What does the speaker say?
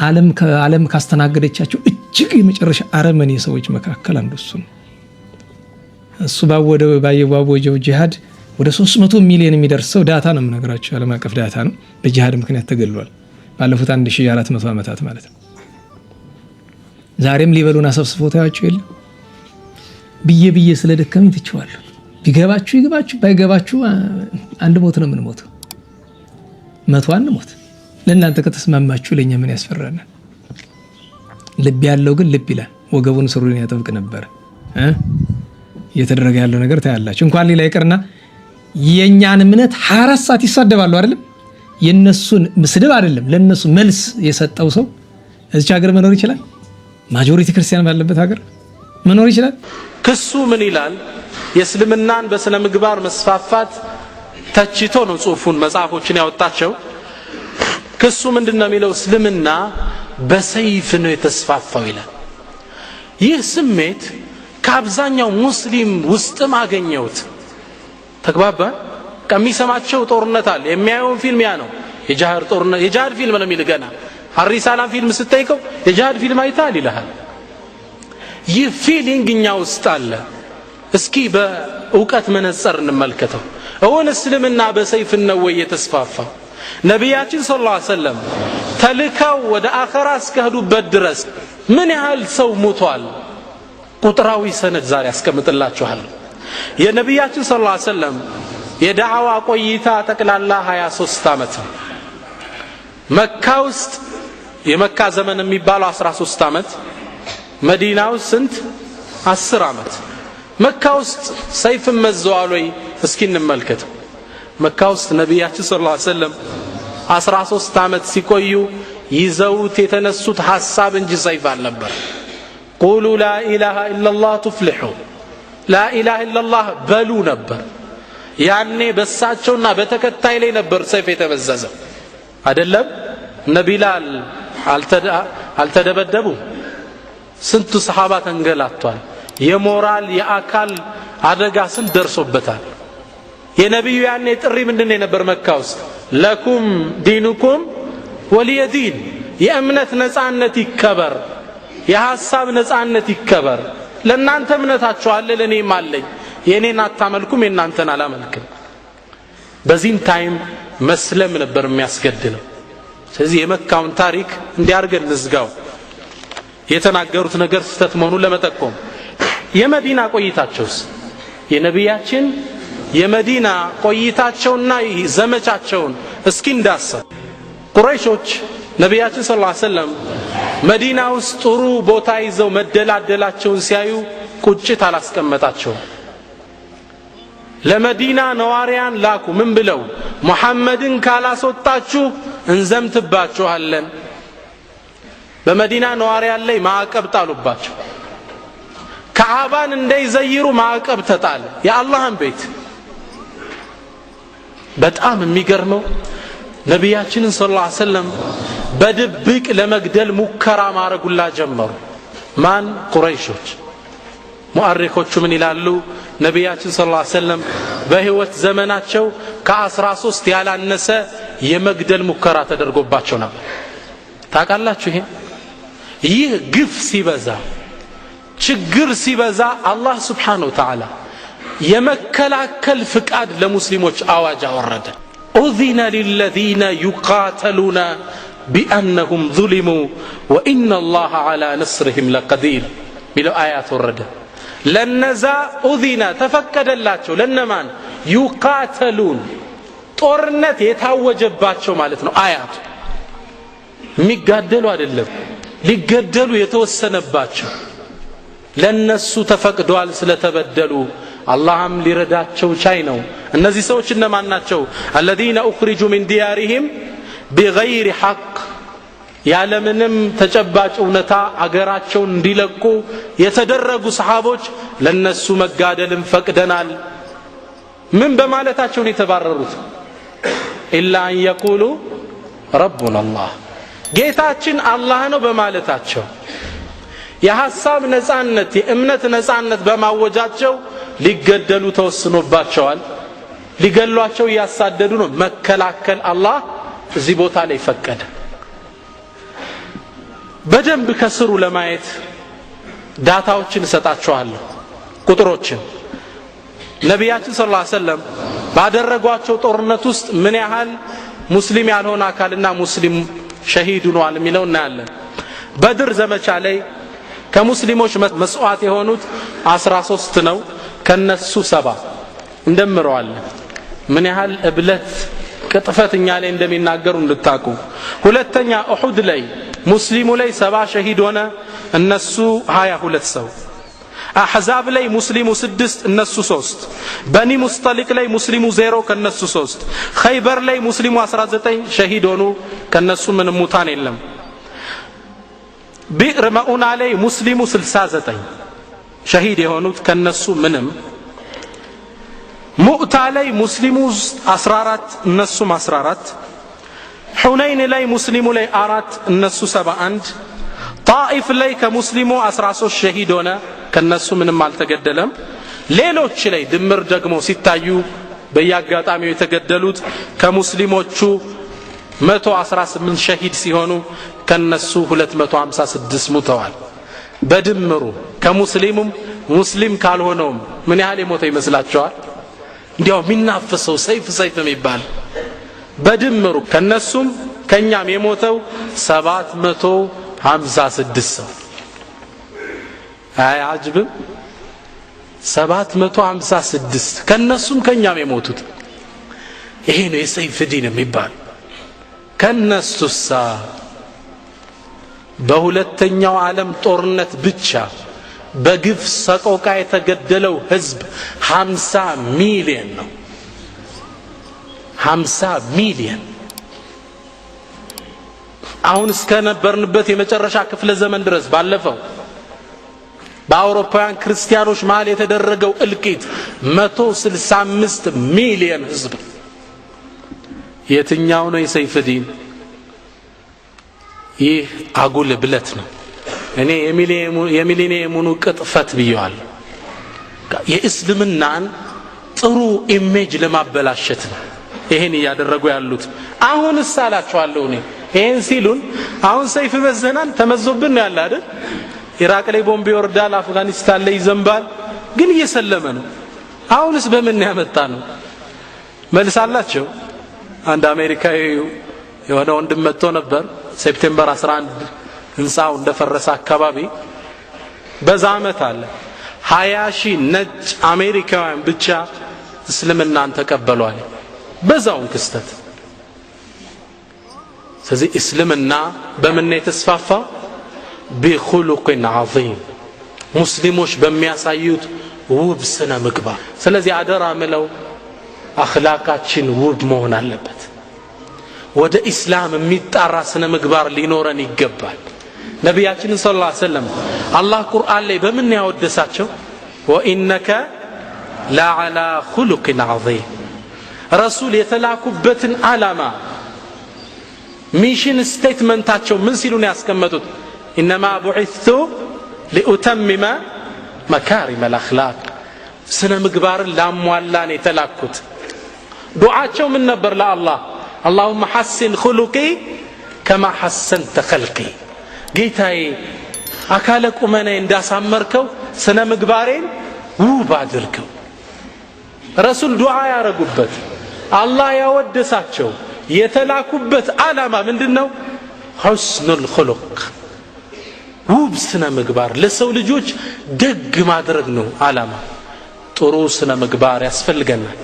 ዓለም ካስተናገደቻቸው እጅግ የመጨረሻ አረመኔ ሰዎች መካከል አንዱ እሱ ባወጀው ጂሃድ ወደ 300 ሚሊዮን የሚደርሰው ዳታ ነው የምነግራችሁ። ዓለም አቀፍ ዳታ ነው። በጂሃድ ምክንያት ተገሏል ባለፉት 1400 ዓመታት ማለት ነው። ዛሬም ሊበሉን አሰብስቦት ያቸው የለ ብዬ ስለደከመኝ ትችዋለሁ። ቢገባችሁ ይገባችሁ፣ ባይገባችሁ አንድ ሞት ነው የምንሞተው። 101 ሞት ለእናንተ ከተስማማችሁ ለኛ ምን ያስፈራናል? ልብ ያለው ግን ልብ ይላል። ወገቡን ስሩን ያጠብቅ ነበር። እየተደረገ ያለው ነገር ታያላችሁ። እንኳን ሌላ ይቅርና የኛን እምነት 24 ሰዓት ይሳደባሉ አይደለም? የነሱን ስድብ አይደለም ለነሱ መልስ የሰጠው ሰው እዚህ ሀገር መኖር ይችላል? ማጆሪቲ ክርስቲያን ባለበት ሀገር መኖር ይችላል? ክሱ ምን ይላል? የእስልምናን በስነ ምግባር መስፋፋት ተችቶ ነው ጽሁፉን መጽሐፎችን ያወጣቸው። ክሱ ምንድነው የሚለው? እስልምና በሰይፍ ነው የተስፋፋው ይላል። ይህ ስሜት ከአብዛኛው ሙስሊም ውስጥም አገኘሁት። ተግባባ። ከሚሰማቸው ጦርነት አለ፣ የሚያየውን ፊልም ያ ነው የጂሃድ ጦርነት፣ የጂሃድ ፊልም ነው የሚል ገና አሪሳላ ፊልም ስትጠይቀው የጂሃድ ፊልም አይተሃል ይልሃል። ይህ ፊሊንግ እኛ ውስጥ አለ። እስኪ በእውቀት መነጽር እንመልከተው። እውን እስልምና በሰይፍ ነው ወይ የተስፋፋው? ነቢያችን ሰለላሁ ዐለይሂ ወሰለም ተልከው ወደ አኺራ እስከሄዱበት ድረስ ምን ያህል ሰው ሞቷል? ቁጥራዊ ሰነድ ዛሬ አስቀምጥላችኋለሁ። የነቢያችን ሰለላሁ ዐለይሂ ወሰለም የዳዕዋ ቆይታ ጠቅላላ 23 ዓመት ነው። መካ ውስጥ የመካ ዘመን የሚባለው 13 ዓመት፣ መዲና ውስጥ ስንት? 10 ዓመት። መካ ውስጥ ሰይፍ መዘዋል ወይ? እስኪ እንመልከት። መካ ውስጥ ነቢያችን ሰለላሁ ዐለይሂ ወሰለም 13 ዓመት ሲቆዩ ይዘውት የተነሱት ሐሳብ እንጂ ሰይፍ አልነበር። ቁሉ ላ ኢላሃ ኢላላህ ትፍሊሑ፣ ላ ኢላሃ ኢላላህ በሉ ነበር። ያኔ በሳቸውና በተከታይ ላይ ነበር ሰይፍ የተመዘዘው አይደለም። እነ ቢላል አልተደበደቡ? ስንቱ ሰሃባ ተንገላቷል። የሞራል የአካል አደጋ ስንት ደርሶበታል። የነብዩ ያኔ ጥሪ ምንድነው ነበር? መካ ውስጥ ለኩም ዲኑኩም ወሊየ ዲን፣ የእምነት ነፃነት ይከበር፣ የሐሳብ ነፃነት ይከበር። ለእናንተ እምነታችሁ አለ፣ ለእኔም አለኝ። የኔን አታመልኩም፣ የእናንተን አላመልክም። በዚህም ታይም መስለም ነበር የሚያስገድለው። ስለዚህ የመካውን ታሪክ እንዲያርገን ንዝጋው። የተናገሩት ነገር ስተት መሆኑን ለመጠቆም የመዲና ቆይታቸውስ የነቢያችን የመዲና ቆይታቸውና ዘመቻቸውን እስኪ እንዳሰብ። ቁረይሾች ነቢያችን ሰለላሁ ዐለይሂ ወሰለም መዲና ውስጥ ጥሩ ቦታ ይዘው መደላደላቸውን ሲያዩ ቁጭት አላስቀመጣቸው። ለመዲና ነዋሪያን ላኩ። ምን ብለው? ሙሐመድን ካላስወጣችሁ እንዘምትባችኋለን። በመዲና ነዋሪያን ላይ ማዕቀብ ጣሉባቸው። ከዓባን እንዳይዘይሩ ማዕቀብ ተጣለ። የአላህን ቤት በጣም የሚገርመው ነቢያችንን ሰለላሁ ዐለይሂ ወሰለም በድብቅ ለመግደል ሙከራ ማረጉላ ጀመሩ። ማን? ቁረይሾች። ሙአሪኮቹ ምን ይላሉ? ነቢያችን ሰለላሁ ዐለይሂ ወሰለም በህይወት ዘመናቸው ከ13 ያላነሰ የመግደል ሙከራ ተደርጎባቸው ነበር። ታውቃላችሁ? ይህ ግፍ ሲበዛ፣ ችግር ሲበዛ አላህ Subhanahu Wa Ta'ala የመከላከል ፍቃድ ለሙስሊሞች አዋጅ አወረደ። ኡዚነ ሊለዚነ ዩቃተሉነ ቢአንሁም ዙሊሙ ወኢነ አላህ ዐላ ነስሪሂም ለቀዲር ሚለው አያት ወረደ። ለነዛ ኡዚነ ተፈቀደላቸው። ለነማን? ዩቃተሉን፣ ጦርነት የታወጀባቸው ማለት ነው። አያቱ የሚጋደሉ አይደለም፣ ሊገደሉ የተወሰነባቸው ለነሱ ተፈቅዷል። ስለተበደሉ አላህም ሊረዳቸው ቻይ ነው። እነዚህ ሰዎች እነማን ናቸው? الذين اخرجوا من ديارهم بغير حق፣ ያለምንም ተጨባጭ እውነታ አገራቸውን እንዲለቁ የተደረጉ ሰሃቦች ለነሱ መጋደልን ፈቅደናል። ምን በማለታቸው ነው የተባረሩት? ኢላ አን የቁሉ ረቡና አላህ፣ ጌታችን አላህ ነው በማለታቸው። የሐሳብ ነፃነት፣ የእምነት ነፃነት በማወጃቸው ሊገደሉ ተወስኖባቸዋል። ሊገሏቸው ያሳደዱ ነው። መከላከል አላህ እዚህ ቦታ ላይ ፈቀደ። በደንብ ከስሩ ለማየት ዳታዎችን ሰጣቸዋለሁ ቁጥሮችን ነብያችን ሰለላሁ ዐለይሂ ወሰለም ባደረጓቸው ጦርነት ውስጥ ምን ያህል ሙስሊም ያልሆነ አካልና ሙስሊም ሸሂድ ሆኗል የሚለው እናያለን በድር ዘመቻ ላይ ከሙስሊሞች መስዋዕት የሆኑት 13 ነው ከነሱ 7 እንደምረዋለን ምን ያህል እብለት ቅጥፈትኛ ላይ እንደሚናገሩ እንድታቁ ሁለተኛ ኡሁድ ላይ ሙስሊሙ ላይ 70 ሸሂድ ሆነ እነሱ 22 ሰው አህዛብ ላይ ሙስሊሙ 6 እነሱ 3 በኒ ሙስጠሊቅ ላይ ሙስሊሙ 0 ከነሱ 3 ኸይበር ላይ ሙስሊሙ 19 ሸሂድ ሆኑ ከነሱ ምንም ሙታን የለም ቢዕር መኡና ላይ ሙስሊሙ 69 ሸሂድ የሆኑት ከነሱ ምንም ሙዕታ ላይ ሙስሊሙ 14 እነሱም 14 ሁነይን ላይ ሙስሊሙ ላይ 4 እነሱ 71 ጣኢፍ ላይ ከሙስሊሙ 13 ሸሂድ ሆነ ከነሱ ምንም አልተገደለም ሌሎች ላይ ድምር ደግሞ ሲታዩ በያጋጣሚው የተገደሉት ከሙስሊሞቹ 118 ሸሂድ ሲሆኑ ከነሱ 256 ሙተዋል በድምሩ ከሙስሊሙም ሙስሊም ካልሆነውም ምን ያህል የሞተ ይመስላችኋል እንዲያው ሚናፈሰው ሰይፍ የሚባል በድምሩ ከነሱም ከኛም የሞተው 756 ሰው አያጅብም 756 ከነሱም ከኛም የሞቱት ይሄ ነው የሰይፍ ዲን የሚባል ከነሱሳ በሁለተኛው ዓለም ጦርነት ብቻ በግፍ ሰቆቃ የተገደለው ህዝብ 50 ሚሊዮን ነው 50 ሚሊዮን አሁን እስከነበርንበት የመጨረሻ ክፍለ ዘመን ድረስ ባለፈው በአውሮፓውያን ክርስቲያኖች መሃል የተደረገው እልቂት 165 ሚሊዮን ህዝብ የትኛው ነው የሰይፍ ዲን ይህ አጉል ብለት ነው እኔ የሚሊኒየሙኑ ቅጥፈት ብየዋል የእስልምናን ጥሩ ኢሜጅ ለማበላሸት ነው ይሄን ያደረጉ ያሉት አሁን ሳላችኋለሁ እኔ ይሄን ሲሉን አሁን ሰይፍ መዘናን ተመዞብን ነው ያለ አይደል ኢራቅ ላይ ቦምብ ይወርዳል አፍጋኒስታን ላይ ይዘንባል ግን እየሰለመ ነው አሁንስ በምን ያመጣ ነው መልሳላችሁ አንድ አሜሪካዊ የሆነ ወንድም መጥቶ ነበር ሴፕቴምበር 11 ህንጻው እንደፈረሰ አካባቢ በዛ አመት አለ 20,000 ነጭ አሜሪካውያን ብቻ እስልምናን ተቀበሏል በዛውን ክስተት ስለዚህ እስልምና በምን የተስፋፋው بخلق عظيم ሙስሊሞች በሚያሳዩት ውብ ስነ ምግባር ስለዚህ አደራ ምለው አኽላቃችን ውብ መሆን አለበት ወደ እስላም የሚጣራ ስነ ምግባር ሊኖረን ይገባል ነብያችን ሰለላሁ ዐለይሂ ወሰለም አላህ ቁርአን ላይ በምን ያወደሳቸው ወኢነከ ለዓላ خلق عظيم ረሱል የተላኩበትን ዓላማ ሚሽን ስቴትመንታቸው ምን ሲሉ ነው ያስቀመጡት انما بعثت لاتمم مكارم الاخلاق سنه مغبار لاموالان يتلاكوت دعاءቸው ምን ነበር ለአላህ اللهم حسن خلقي كما حسنت خلقي ጌታዬ አካለ ቁመኔ እንዳሳመርከው ስነ ምግባሬን ውብ አድርገው ረሱል ዱዓ ያረጉበት አላህ ያወደሳቸው የተላኩበት ዓላማ ምንድነው حسن الخلق ውብ ስነ ምግባር ለሰው ልጆች ደግ ማድረግ ነው ዓላማ ጥሩ ስነ ምግባር ያስፈልገናል